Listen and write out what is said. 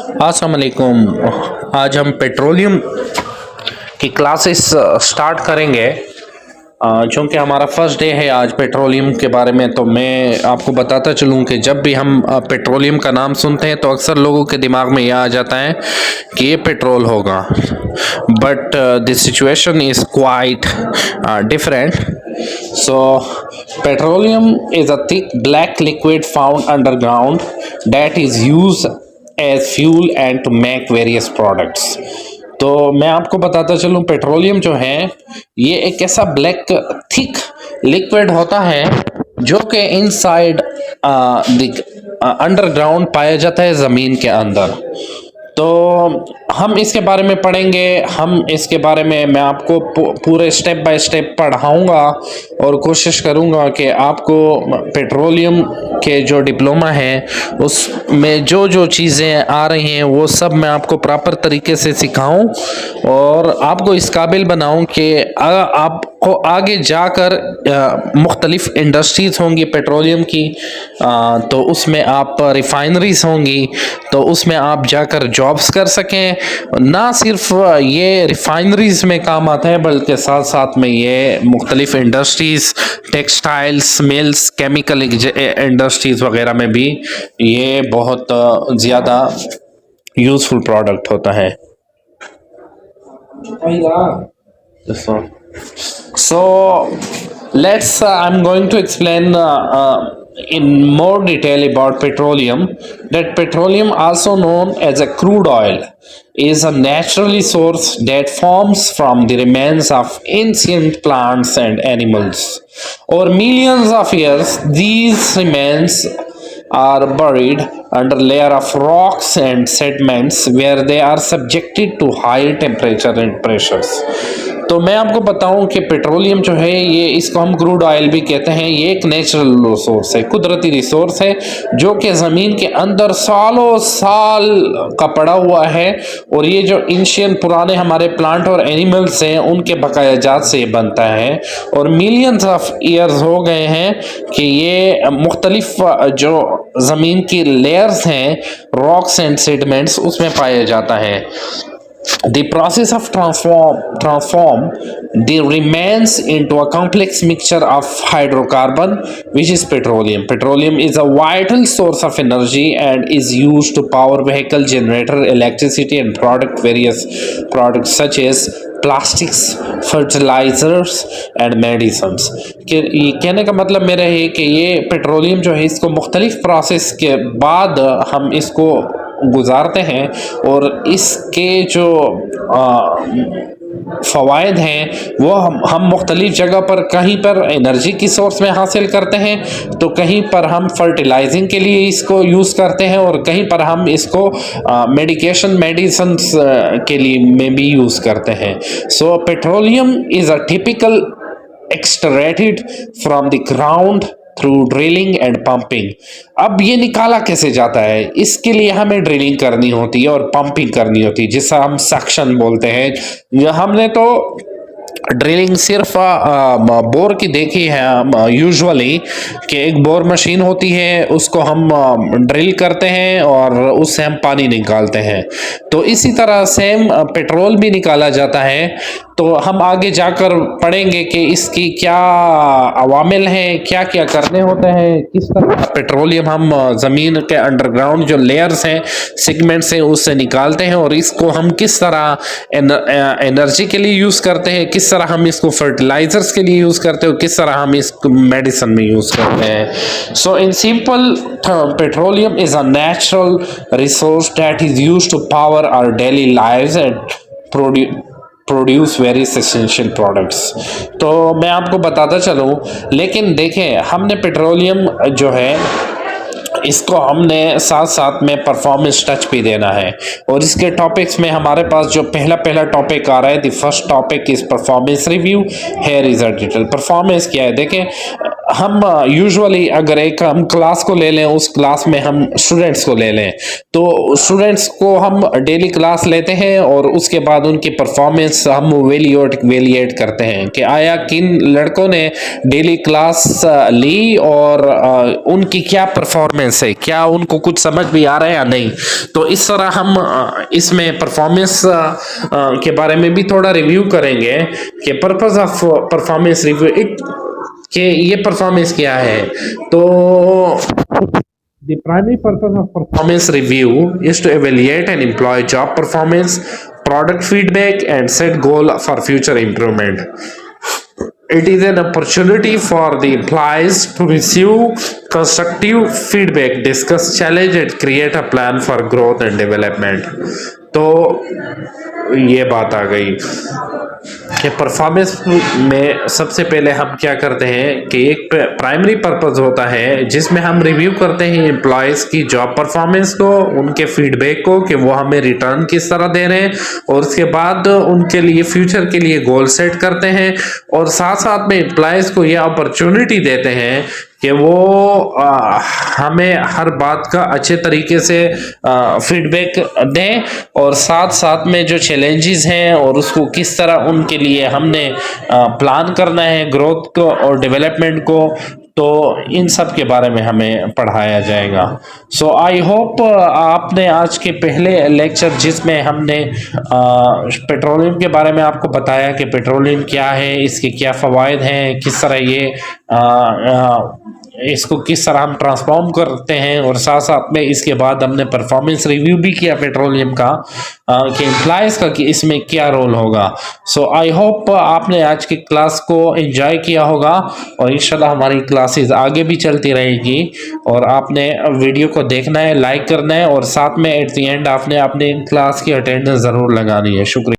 अस्सलाम वालेकुम। आज हम पेट्रोलियम की क्लासेस स्टार्ट करेंगे। चूँकि हमारा फर्स्ट डे है आज पेट्रोलियम के बारे में, तो मैं आपको बताता चलूँ कि जब भी हम पेट्रोलियम का नाम सुनते हैं तो अक्सर लोगों के दिमाग में यह आ जाता है कि ये पेट्रोल होगा, but this situation is quite different. So, petroleum is a thick black liquid found underground that is used as fuel and to make various products. तो मैं आपको बताता चलूँ, पेट्रोलियम जो है ये एक ऐसा ब्लैक थिक लिक्विड होता है जो कि इनसाइड अंडरग्राउंड पाया जाता है ज़मीन के अंदर। तो हम इसके बारे में पढ़ेंगे, हम इसके बारे में मैं आपको पूरे स्टेप बाय स्टेप पढ़ाऊंगा और कोशिश करूंगा कि आपको पेट्रोलियम के जो डिप्लोमा है उसमें जो जो चीज़ें आ रही हैं वो सब मैं आपको प्रॉपर तरीके से सिखाऊं और आपको इस काबिल बनाऊं कि आपको आगे जाकर मुख्तलिफ इंडस्ट्रीज़ होंगी पेट्रोलियम की, तो उसमें आप रिफाइनरीज होंगी तो उसमें आप जाकर जॉब्स कर सकें। ना सिर्फ ये रिफाइनरीज में काम आता है बल्कि साथ साथ में ये मुख्तलिफ industries, textiles, mills, chemical industries वगैरह में भी ये बहुत ज़्यादा यूज़फुल प्रोडक्ट होता है। So I'm going to explain in more detail about petroleum. That petroleum, also known as a crude oil, is a natural resource that forms from the remains of ancient plants and animals. Over millions of years, these remains are buried under layer of rocks and sediments where they are subjected to high temperature and pressures. तो मैं आपको बताऊं कि petroleum जो है ये, इसको हम क्रूड ऑयल भी कहते हैं, ये एक नेचुरल रिसोर्स है, कुदरती रिसोर्स है जो कि ज़मीन के अंदर सालों साल का पड़ा हुआ है और ये जो एंशिएंट पुराने हमारे प्लांट और एनिमल्स हैं उनके बकायाजात से बनता है और मिलियंस ऑफ ईयर्स हो गए हैं कि ये मुख्तलिफ जो ज़मीन की लेयर्स हैं, रॉक्स एंड सेडिमेंट्स, उसमें पाया जाता है। The process of transform the remains into a complex mixture of hydrocarbon, which is petroleum. Petroleum is a vital source of energy and is used to power vehicle, generator, electricity, and various products such as plastics, fertilizers and medicines. कहने का मतलब मेरा है कि ये petroleum जो है इसको मुख्तलिफ प्रोसेस के बाद हम इसको गुजारते हैं और इसके जो फ़वाइद हैं वो हम मुख्तलिफ जगह पर, कहीं पर एनर्जी की सोर्स में हासिल करते हैं तो कहीं पर हम फर्टिलाइजिंग के लिए इसको यूज़ करते हैं और कहीं पर हम इसको मेडिसिन के लिए में भी यूज़ करते हैं। So petroleum is a typical extracted from the ground through drilling and pumping. अब ये निकाला कैसे जाता है, इसके लिए हमें ड्रिलिंग करनी होती है और पंपिंग करनी होती है जिसे हम सक्शन बोलते हैं। हमने तो ड्रिलिंग सिर्फ बोर की देखी है यूजुअली कि एक बोर मशीन होती है, उसको हम ड्रिल करते हैं और उससे हम पानी निकालते हैं। तो इसी तरह सेम पेट्रोल भी निकाला जाता है। तो हम आगे जाकर पढ़ेंगे कि इसकी क्या अवामिल हैं, क्या क्या करने होते हैं, किस तरह पेट्रोलियम हम ज़मीन के अंडरग्राउंड जो लेयर्स हैं, सेगमेंट्स हैं, उससे निकालते हैं और इसको हम किस तरह एनर्जी के लिए यूज़ करते हैं, किस तरह हम इसको फर्टिलाइजर्स के लिए यूज़ करते हैं और किस तरह हम इसको मेडिसिन में यूज़ करते हैं। So in simple term, petroleum is a natural resource that is used to power our daily lives and produce various essential products. तो मैं आपको बताता चलूँ, लेकिन देखें हमने पेट्रोलियम जो है इसको हमने साथ साथ में परफॉर्मेंस टच भी देना है और इसके टॉपिक्स में हमारे पास जो पहला टॉपिक आ रहा है, the first topic is performance review. Here is a detail. Performance क्या है, देखें हम यूजुअली अगर एक हम क्लास को ले लें, उस क्लास में हम स्टूडेंट्स को ले लें, तो स्टूडेंट्स को हम डेली क्लास लेते हैं और उसके बाद उनकी परफॉर्मेंस हम वेलिएट करते हैं कि आया किन लड़कों ने डेली क्लास ली और उनकी क्या परफॉर्मेंस है, क्या उनको कुछ समझ भी आ रहा है या नहीं। तो इस तरह हम इसमें परफॉर्मेंस के बारे में भी थोड़ा रिव्यू करेंगे कि पर्पस ऑफ परफॉर्मेंस रिव्यू कि ये परफॉर्मेंस क्या है। तो the primary purpose of performance review is to evaluate an employee job performance, product feedback, and set goal for future improvement. It is an opportunity for the employees to receive constructive feedback, discuss challenge, and create a plan for growth and development. तो ये बात आ गई कि performance में सबसे पहले हम क्या करते हैं कि एक प्राइमरी पर्पस होता है जिसमें हम रिव्यू करते हैं एम्प्लॉयज़ की जॉब परफॉर्मेंस को, उनके फीडबैक को कि वो हमें रिटर्न किस तरह दे रहे हैं, और उसके बाद उनके लिए फ्यूचर के लिए गोल सेट करते हैं, और साथ साथ में एम्प्लॉयज़ को ये अपॉर्चुनिटी देते हैं कि वो हमें हर बात का अच्छे तरीके से फीडबैक दें, और साथ साथ में जो चैलेंजेस हैं और उसको किस तरह उनके लिए हमने प्लान करना है ग्रोथ को और डेवलपमेंट को, तो इन सब के बारे में हमें पढ़ाया जाएगा। सो आई होप आपने आज के पहले लेक्चर जिसमें हमने पेट्रोलियम के बारे में आपको बताया कि पेट्रोलियम क्या है, इसके क्या फ़वाइद हैं, किस तरह ये इसको किस तरह हम ट्रांसफॉर्म करते हैं, और साथ साथ में इसके बाद हमने परफॉर्मेंस रिव्यू भी किया पेट्रोलियम का कि एम्प्लॉयज़ का कि इसमें क्या रोल होगा। सो आई होप आपने आज की क्लास को एंजॉय किया होगा, और इंशाल्लाह हमारी क्लासेस आगे भी चलती रहेगी, और आपने वीडियो को देखना है, लाइक करना है, और साथ में एट द एंड आपने अपने क्लास की अटेंडेंस ज़रूर लगानी है। शुक्रिया।